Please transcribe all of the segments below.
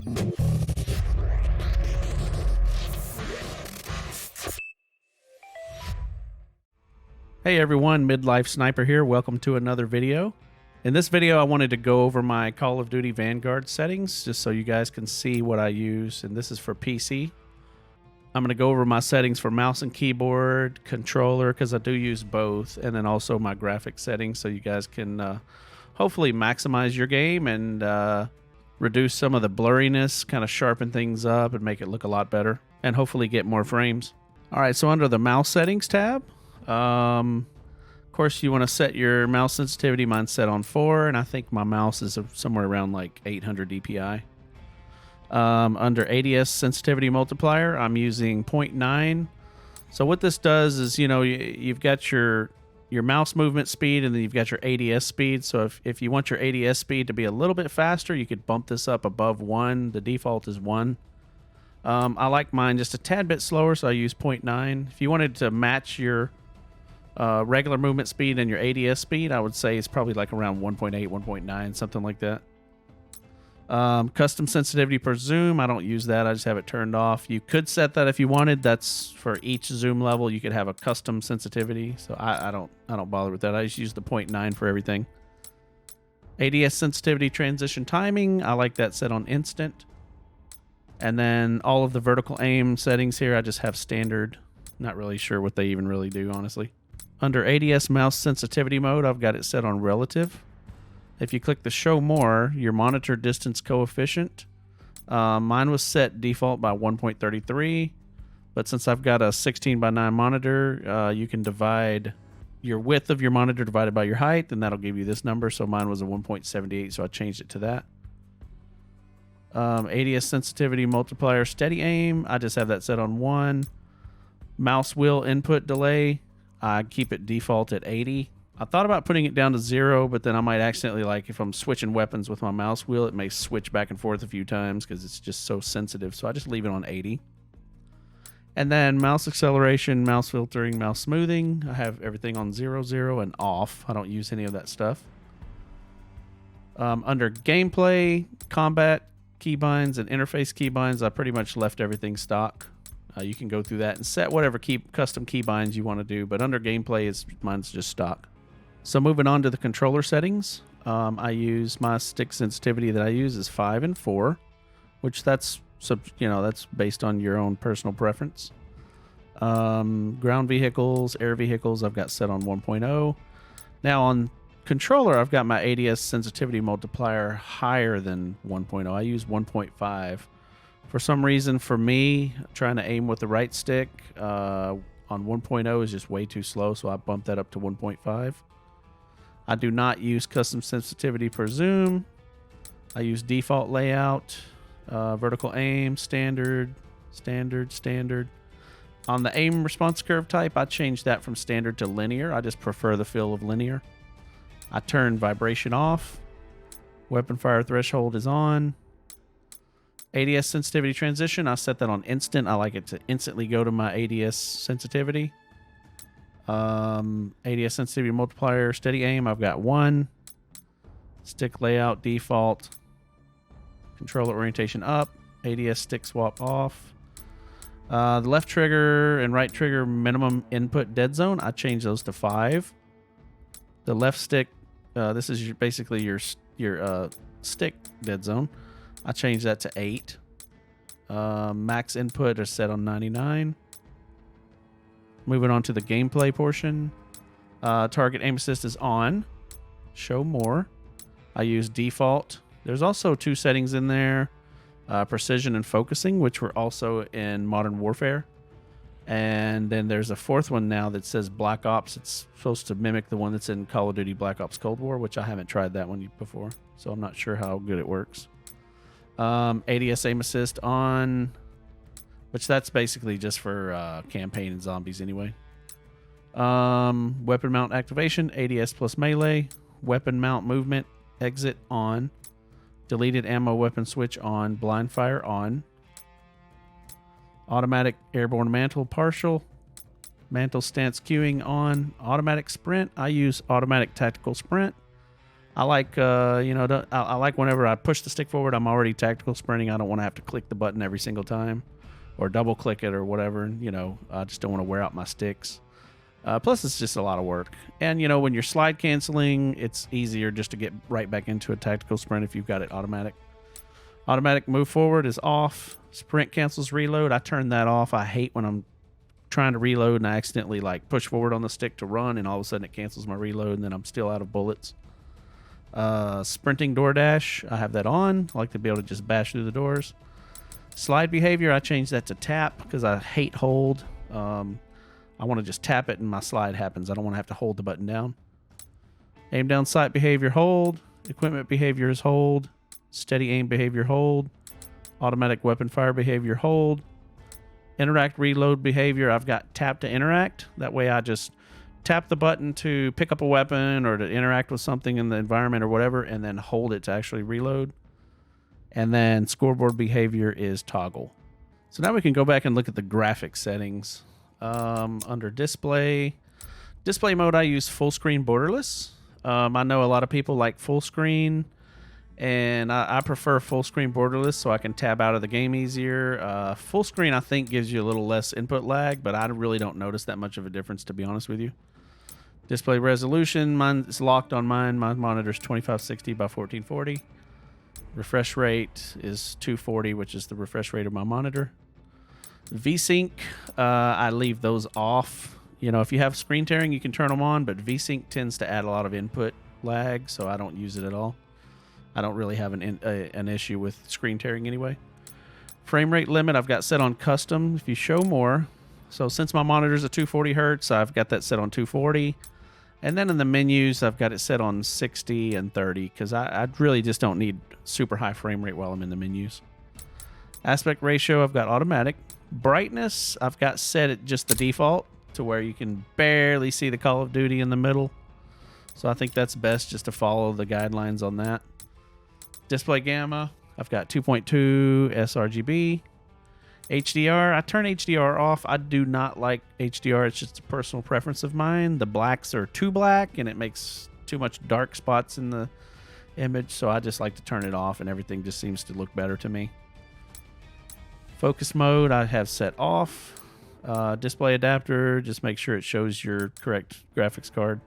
Hey everyone, Midlife Sniper here. Welcome to another video. In this video, I wanted to go over my Call of Duty Vanguard settings just so you guys can see what I use, and this is for PC. I'm going to go over my settings for mouse and keyboard, controller, because I do use both, and then also my graphics settings so you guys can hopefully maximize your game and reduce some of the blurriness, kind of sharpen things up and make it look a lot better, and hopefully get more frames. Alright, so under the mouse settings tab, of course you want to set your mouse sensitivity. Mine's set on 4, and I think my mouse is somewhere around like 800 DPI. Under ADS sensitivity multiplier, I'm using 0.9. So what this does is, you know, you've got your mouse movement speed, and then you've got your ADS speed. So if you want your ADS speed to be a little bit faster, you could bump this up above 1. The default is 1. I like mine just a tad bit slower, so I use 0.9. If you wanted to match your regular movement speed and your ADS speed, I would say it's probably like around 1.8, 1.9, something like that. Custom sensitivity per zoom, I don't use that. I just have it turned off. You could set that if you wanted. That's for each zoom level. You could have a custom sensitivity. So I don't bother with that. I just use the 0.9 for everything. ADS sensitivity transition timing, I like that set on instant. And then all of the vertical aim settings here, I just have standard. Not really sure what they even really do, honestly. Under ADS mouse sensitivity mode, I've got it set on relative. If you click the show more, your monitor distance coefficient, mine was set default by 1.33, but since I've got a 16:9 monitor, you can divide your width of your monitor divided by your height, and that'll give you this number. So mine was a 1.78, so I changed it to that. ADS sensitivity multiplier steady aim, I just have that set on 1. Mouse wheel input delay, I keep it default at 80. I thought about putting it down to 0, but then I might accidentally, like if I'm switching weapons with my mouse wheel, it may switch back and forth a few times because it's just so sensitive. So I just leave it on 80. And then mouse acceleration, mouse filtering, mouse smoothing, I have everything on 0, 0, and off. I don't use any of that stuff. Under gameplay, combat keybinds, and interface keybinds, I pretty much left everything stock. You can go through that and set whatever custom keybinds you want to do, but under gameplay, mine's just stock. So moving on to the controller settings, I use my stick sensitivity that I use is 5 and 4, which that's based on your own personal preference. Ground vehicles, air vehicles, I've got set on 1.0. Now on controller, I've got my ADS sensitivity multiplier higher than 1.0. I use 1.5. For some reason, for me, trying to aim with the right stick on 1.0 is just way too slow, so I bumped that up to 1.5. I do not use custom sensitivity per zoom. I use default layout, vertical aim, standard. On the aim response curve type, I changed that from standard to linear. I just prefer the feel of linear. I turn vibration off. Weapon fire threshold is on. ADS sensitivity transition, I set that on instant. I like it to instantly go to my ADS sensitivity. ADS sensitivity multiplier, steady aim, I've got 1. Stick layout, default. Controller orientation up. ADS stick swap off. The left trigger and right trigger minimum input dead zone, I changed those to 5. The left stick, this is basically your stick dead zone. I changed that to 8. Max input are set on 99. Moving on to the gameplay portion. Target aim assist is on. Show more. I use default. There's also 2 settings in there. Precision and focusing, which were also in Modern Warfare. And then there's a 4th one now that says Black Ops. It's supposed to mimic the one that's in Call of Duty Black Ops Cold War, which I haven't tried that one before, so I'm not sure how good it works. ADS aim assist on, which that's basically just for campaign and zombies anyway. Weapon mount activation, ADS plus melee. Weapon mount movement, exit on. Deleted ammo weapon switch on. Blind fire on. Automatic airborne mantle partial. Mantle stance queuing on. Automatic sprint, I use automatic tactical sprint. I like, I like whenever I push the stick forward, I'm already tactical sprinting. I don't want to have to click the button every single time or double click it or whatever. I just don't want to wear out my sticks. Plus, it's just a lot of work. And, when you're slide canceling, it's easier just to get right back into a tactical sprint if you've got it automatic. Automatic move forward is off. Sprint cancels reload. I turn that off. I hate when I'm trying to reload and I accidentally push forward on the stick to run, and all of a sudden it cancels my reload, and then I'm still out of bullets. Sprinting door dash, I have that on. I like to be able to just bash through the doors. Slide behavior, I changed that to tap because I hate hold. I want to just tap it and my slide happens. I don't want to have to hold the button down. Aim down sight behavior, hold. Equipment behavior is hold. Steady aim behavior, hold. Automatic weapon fire behavior, hold. Interact reload behavior, I've got tap to interact. That way I just tap the button to pick up a weapon or to interact with something in the environment or whatever, and then hold it to actually reload. And then scoreboard behavior is toggle. So now we can go back and look at the graphic settings. Under display mode, I use full screen borderless. I know a lot of people like full screen, and I prefer full screen borderless so I can tab out of the game easier. Full screen, I think, gives you a little less input lag, but I really don't notice that much of a difference, to be honest with you. Display resolution, mine is locked on mine. My monitor's 2560 by 1440. Refresh rate is 240, which is the refresh rate of my monitor. VSync, I leave those off. If you have screen tearing, you can turn them on, but VSync tends to add a lot of input lag, so I don't use it at all. I don't really have an issue with screen tearing anyway. Frame rate limit, I've got set on custom. If you show more, so since my monitor's at 240 hertz, I've got that set on 240. And then in the menus, I've got it set on 60 and 30 because I really just don't need super high frame rate while I'm in the menus. Aspect ratio, I've got automatic. Brightness, I've got set at just the default to where you can barely see the Call of Duty in the middle. So I think that's best just to follow the guidelines on that. Display gamma, I've got 2.2 sRGB. HDR, I turn HDR off. I do not like HDR. It's just a personal preference of mine. The blacks are too black and it makes too much dark spots in the image, so I just like to turn it off and everything just seems to look better to me. Focus mode, I have set off. Display adapter, just make sure it shows your correct graphics card.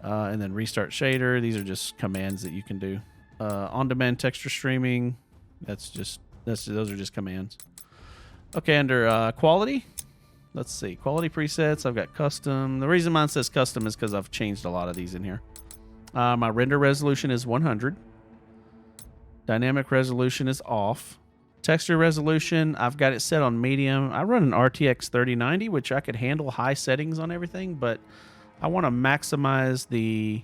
And then restart shader. These are just commands that you can do. On-demand texture streaming, those are just commands. Okay, under quality, let's see. Quality presets, I've got custom. The reason mine says custom is because I've changed a lot of these in here. My render resolution is 100. Dynamic resolution is off. Texture resolution, I've got it set on medium. I run an RTX 3090, which I could handle high settings on everything, but I want to maximize the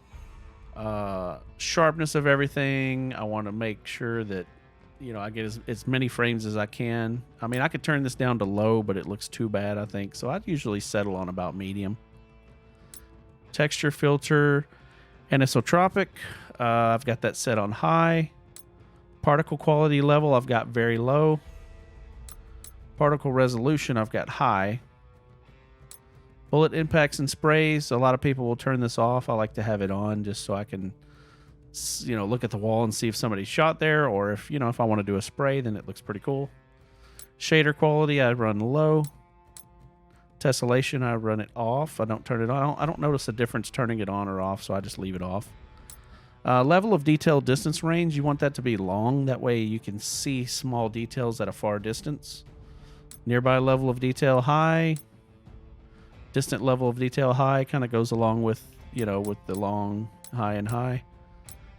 sharpness of everything. I want to make sure that I get as many frames as I can. I mean, I could turn this down to low, but it looks too bad, I think. So I'd usually settle on about medium. Texture filter, anisotropic. I've got that set on high. Particle quality level, I've got very low. Particle resolution, I've got high. Bullet impacts and sprays, a lot of people will turn this off. I like to have it on just so I can look at the wall and see if somebody shot there, or if I want to do a spray, then it looks pretty cool. Shader quality, I run low. Tessellation, I run it off. I don't turn it on. I don't notice a difference turning it on or off, so I just leave it off. Level of detail distance range, you want that to be long. That way you can see small details at a far distance. Nearby level of detail high. Distant level of detail high kind of goes along with, with the long, high, and high.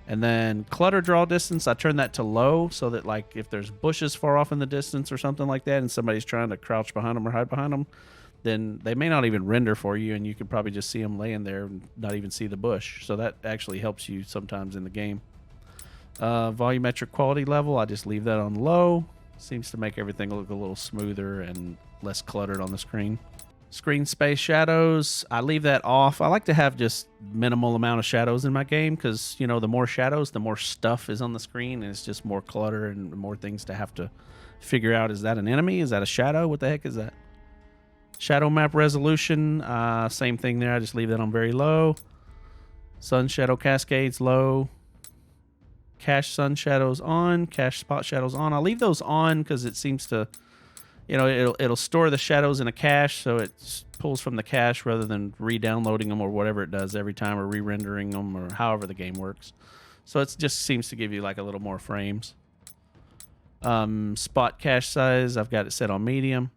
And then clutter draw distance, I turn that to low so that if there's bushes far off in the distance or something like that and somebody's trying to crouch behind them or hide behind them, then they may not even render for you and you could probably just see them laying there and not even see the bush. So that actually helps you sometimes in the game. Volumetric quality level, I just leave that on low. Seems to make everything look a little smoother and less cluttered on the screen. Screen space shadows, I leave that off. I like to have just minimal amount of shadows in my game because, the more shadows, the more stuff is on the screen and it's just more clutter and more things to have to figure out. Is that an enemy? Is that a shadow? What the heck is that? Shadow map resolution, same thing there. I just leave that on very low. Sun shadow cascades low. Cache sun shadows on. Cache spot shadows on. I'll leave those on because it seems to, you know, it'll store the shadows in a cache, so it pulls from the cache rather than re-downloading them or whatever it does every time, or re-rendering them, or however the game works. So it just seems to give you like a little more frames. Spot cache size, I've got it set on medium.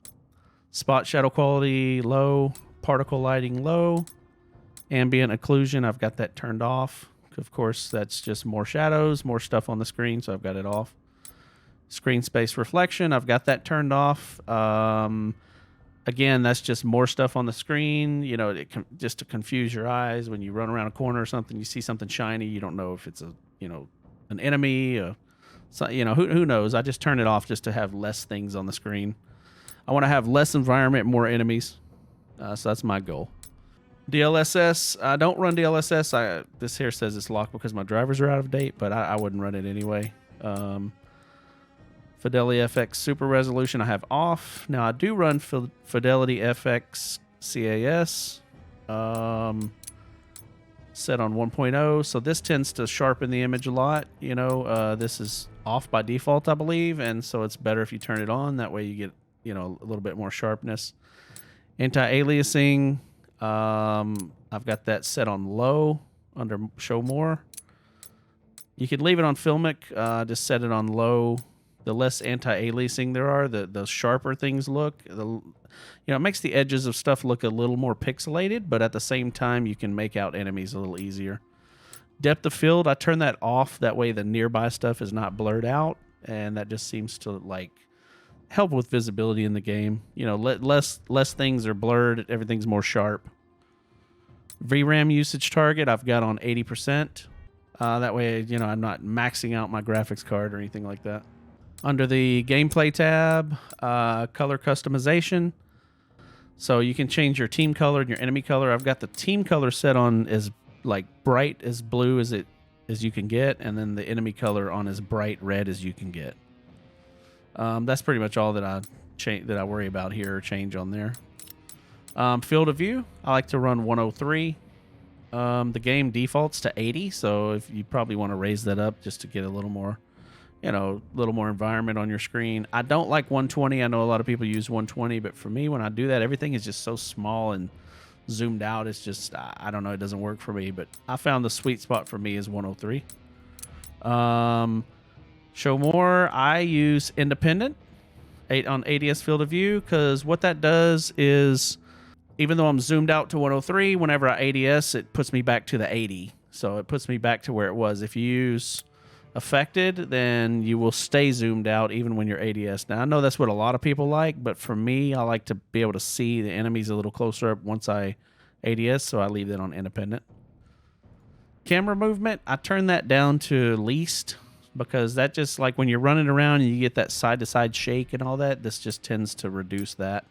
Spot shadow quality low. Particle lighting low. Ambient occlusion, I've got that turned off. Of course, that's just more shadows, more stuff on the screen, so I've got it off. Screen space reflection, I've got that turned off. Again, that's just more stuff on the screen. You know, just to confuse your eyes when you run around a corner or something. You see something shiny, you don't know if it's a, you know, an enemy. So, you know, who knows? I just turn it off just to have less things on the screen. I want to have less environment, more enemies. So that's my goal. DLSS, I don't run DLSS. This here says it's locked because my drivers are out of date, but I wouldn't run it anyway. Fidelity FX Super Resolution I have off. Now I do run Fidelity FX CAS set on 1.0, so this tends to sharpen the image a lot. You know, this is off by default, I believe, and so it's better if you turn it on. That way you get, you know, a little bit more sharpness. Anti-aliasing, I've got that set on low under show more. You could leave it on filmic, just set it on low. The less anti-aliasing there are, the sharper things look. You know, it makes the edges of stuff look a little more pixelated, but at the same time, you can make out enemies a little easier. Depth of field, I turn that off. That way the nearby stuff is not blurred out, and that just seems to, like, help with visibility in the game. You know, less things are blurred. Everything's more sharp. VRAM usage target, I've got on 80%. That way, you know, I'm not maxing out my graphics card or anything like that. Under the gameplay tab, color customization. So you can change your team color and your enemy color. I've got the team color set on as like bright as blue as you can get, and then the enemy color on as bright red as you can get. That's pretty much all that I worry about here or change on there. Field of view, I like to run 103. The game defaults to 80, so if you probably want to raise that up just to get a little more, you know, a little more environment on your screen. I don't like 120. I know a lot of people use 120, but for me, when I do that, everything is just so small and zoomed out. It's just, I don't know, it doesn't work for me, but I found the sweet spot for me is 103. Show more, I use independent on ADS field of view, because what that does is, even though I'm zoomed out to 103, whenever I ADS, it puts me back to the 80. So it puts me back to where it was. If you use affected, then you will stay zoomed out even when you're ADS. Now, I know that's what a lot of people like, but for me, I like to be able to see the enemies a little closer up once I ADS, so I leave that on independent. Camera movement, I turn that down to least, because that just, like when you're running around and you get that side-to-side shake and all that, this just tends to reduce that.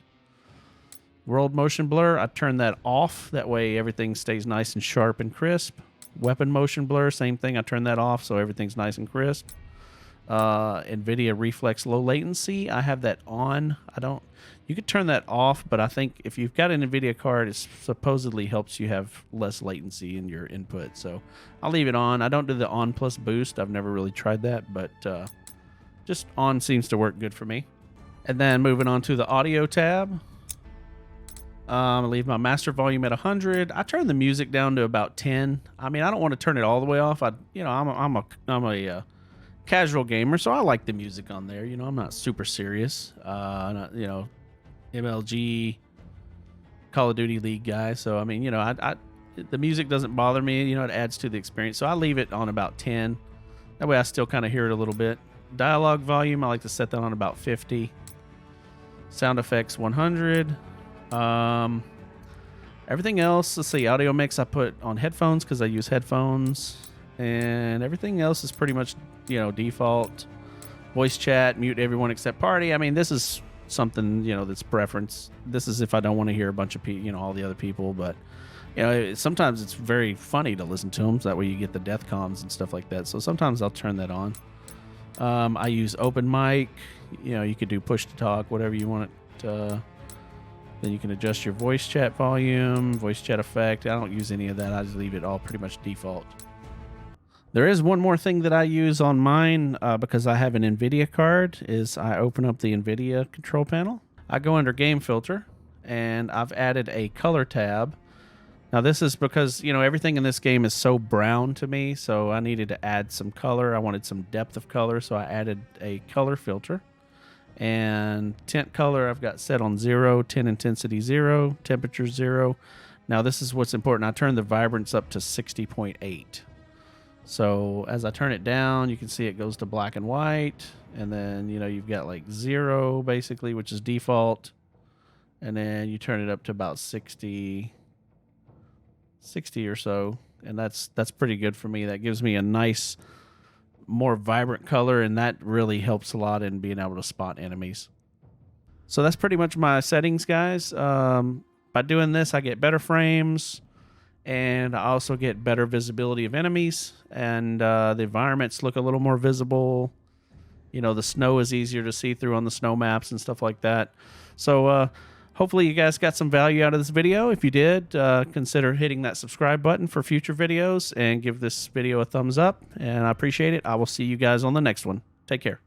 World motion blur, I turn that off. That way everything stays nice and sharp and crisp. Weapon motion blur, same thing. I turn that off so everything's nice and crisp. NVIDIA reflex low latency, I have that on. You could turn that off, but I think if you've got an NVIDIA card, it supposedly helps you have less latency in your input. So I'll leave it on. I don't do the on plus boost. I've never really tried that, but just on seems to work good for me. And then moving on to the audio tab. I leave my master volume at 100. I turn the music down to about 10. I mean, I don't want to turn it all the way off. I'm a casual gamer, so I like the music on there. You know, I'm not super serious. You know, MLG, Call of Duty League guy. So I mean, you know, the music doesn't bother me. You know, it adds to the experience. So I leave it on about 10. That way, I still kind of hear it a little bit. Dialogue volume, I like to set that on about 50. Sound effects 100. Everything else, let's see, audio mix I put on headphones because I use headphones, and everything else is pretty much, you know, default. Voice chat, mute everyone except party. I mean, this is something, you know, that's preference. This is if I don't want to hear a bunch of people, you know, all the other people, but you know, sometimes it's very funny to listen to them, so that way you get the death comms and stuff like that. So sometimes I'll turn that on. I use open mic. You know, you could do push to talk, whatever you want it to. Then you can adjust your voice chat volume, voice chat effect. I don't use any of that. I just leave it all pretty much default. There is one more thing that I use on mine because I have an NVIDIA card, is I open up the NVIDIA control panel. I go under Game Filter, and I've added a color tab. Now this is because, you know, everything in this game is so brown to me, so I needed to add some color. I wanted some depth of color, so I added a color filter. And tint color I've got set on 0, tint intensity 0, temperature 0. Now this is what's important. I turn the vibrance up to 60.8. So as I turn it down, you can see it goes to black and white, and then, you know, you've got like 0 basically, which is default, and then you turn it up to about 60 or so, and that's pretty good for me. That gives me a nice, more vibrant color, and that really helps a lot in being able to spot enemies. So that's pretty much my settings, guys. By doing this, I get better frames, and I also get better visibility of enemies, and the environments look a little more visible. You know, the snow is easier to see through on the snow maps and stuff like that. So hopefully you guys got some value out of this video. If you did, consider hitting that subscribe button for future videos, and give this video a thumbs up, and I appreciate it. I will see you guys on the next one. Take care.